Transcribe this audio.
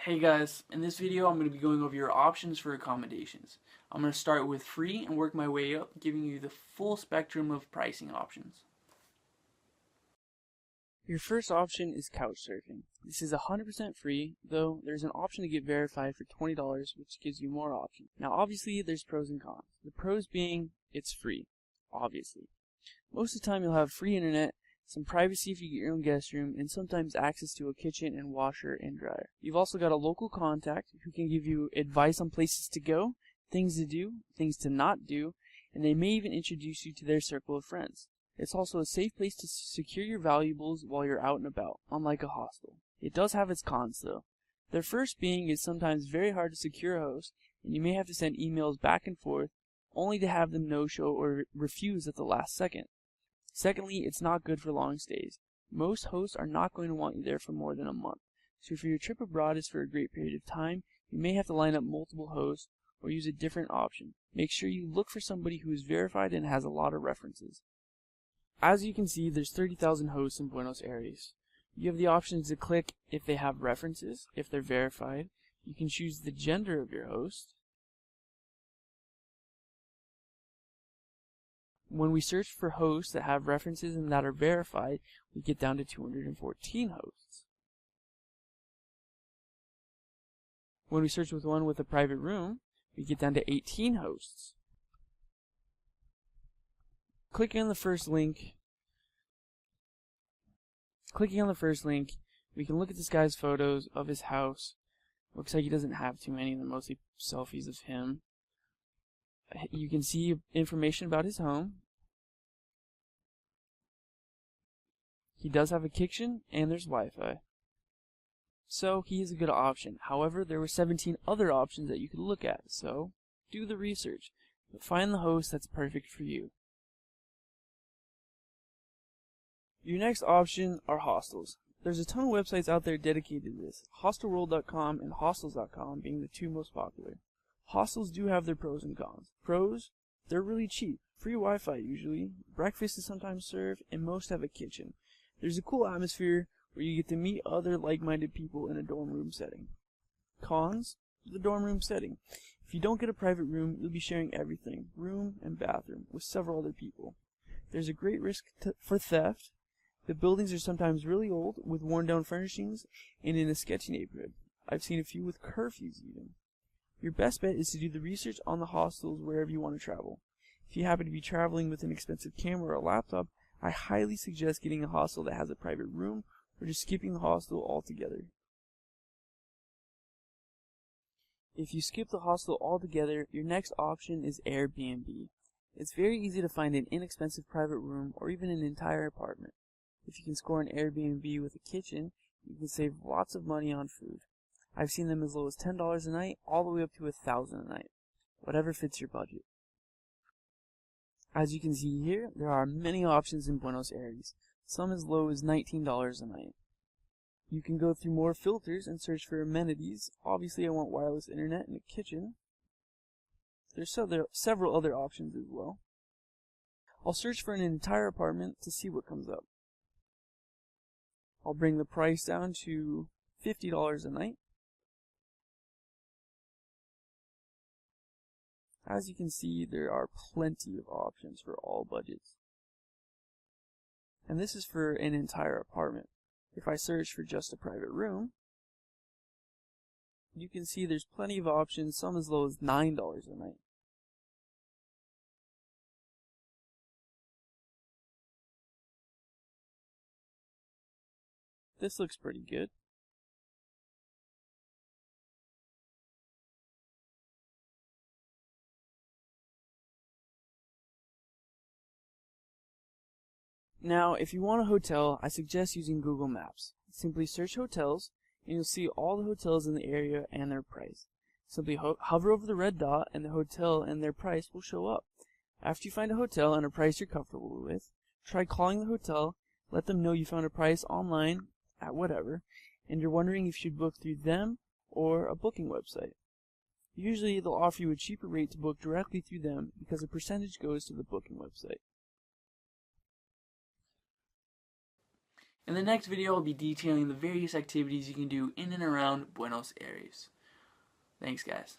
Hey guys, in this video I'm going to be going over your options for accommodations. I'm going to start with free and work my way up, giving you the full spectrum of pricing options. Your first option is Couchsurfing. This is 100% free, though there's an option to get verified for $20, which gives you more options. Now obviously there's pros and cons. The pros being it's free, obviously. Most of the time you'll have free internet, some privacy if you get your own guest room, and sometimes access to a kitchen and washer and dryer. You've also got a local contact who can give you advice on places to go, things to do, things to not do, and they may even introduce you to their circle of friends. It's also a safe place to secure your valuables while you're out and about, unlike a hostel. It does have its cons though. The first being it's sometimes very hard to secure a host, and you may have to send emails back and forth, only to have them no-show or refuse at the last second. Secondly, it's not good for long stays. Most hosts are not going to want you there for more than a month. So if your trip abroad is for a great period of time, you may have to line up multiple hosts or use a different option. Make sure you look for somebody who is verified and has a lot of references. As you can see, there's 30,000 hosts in Buenos Aires. You have the option to click if they have references, if they're verified. You can choose the gender of your host. When we search for hosts that have references and that are verified, we get down to 214 hosts. When we search with one with a private room, we get down to 18 hosts. Clicking on the first link, we can look at this guy's photos of his house. Looks like he doesn't have too many, they're mostly selfies of him. You can see information about his home. He does have a kitchen and there's Wi-Fi. So he is a good option. However, there were 17 other options that you could look at. So do the research, but find the host that's perfect for you. Your next option are hostels. There's a ton of websites out there dedicated to this. Hostelworld.com and Hostels.com being the two most popular. Hostels do have their pros and cons. Pros, they're really cheap. Free Wi-Fi usually. Breakfast is sometimes served, and most have a kitchen. There's a cool atmosphere where you get to meet other like-minded people in a dorm room setting. Cons, the dorm room setting. If you don't get a private room, you'll be sharing everything, room and bathroom, with several other people. There's a great risk for theft. The buildings are sometimes really old, with worn-down furnishings, and in a sketchy neighborhood. I've seen a few with curfews even. Your best bet is to do the research on the hostels wherever you want to travel. If you happen to be traveling with an expensive camera or a laptop, I highly suggest getting a hostel that has a private room or just skipping the hostel altogether. If you skip the hostel altogether, your next option is Airbnb. It's very easy to find an inexpensive private room or even an entire apartment. If you can score an Airbnb with a kitchen, you can save lots of money on food. I've seen them as low as $10 a night, all the way up to $1,000 a night. Whatever fits your budget. As you can see here, there are many options in Buenos Aires, some as low as $19 a night. You can go through more filters and search for amenities. Obviously I want wireless internet and a kitchen. There's several other options as well. I'll search for an entire apartment to see what comes up. I'll bring the price down to $50 a night. As you can see, there are plenty of options for all budgets. And this is for an entire apartment. If I search for just a private room, you can see there's plenty of options, some as low as $9 a night. This looks pretty good. Now, if you want a hotel, I suggest using Google Maps. Simply search hotels, and you'll see all the hotels in the area and their price. Simply hover over the red dot, and the hotel and their price will show up. After you find a hotel and a price you're comfortable with, try calling the hotel, let them know you found a price online at whatever, and you're wondering if you should book through them or a booking website. Usually they'll offer you a cheaper rate to book directly through them because a percentage goes to the booking website. In the next video, I'll be detailing the various activities you can do in and around Buenos Aires. Thanks, guys.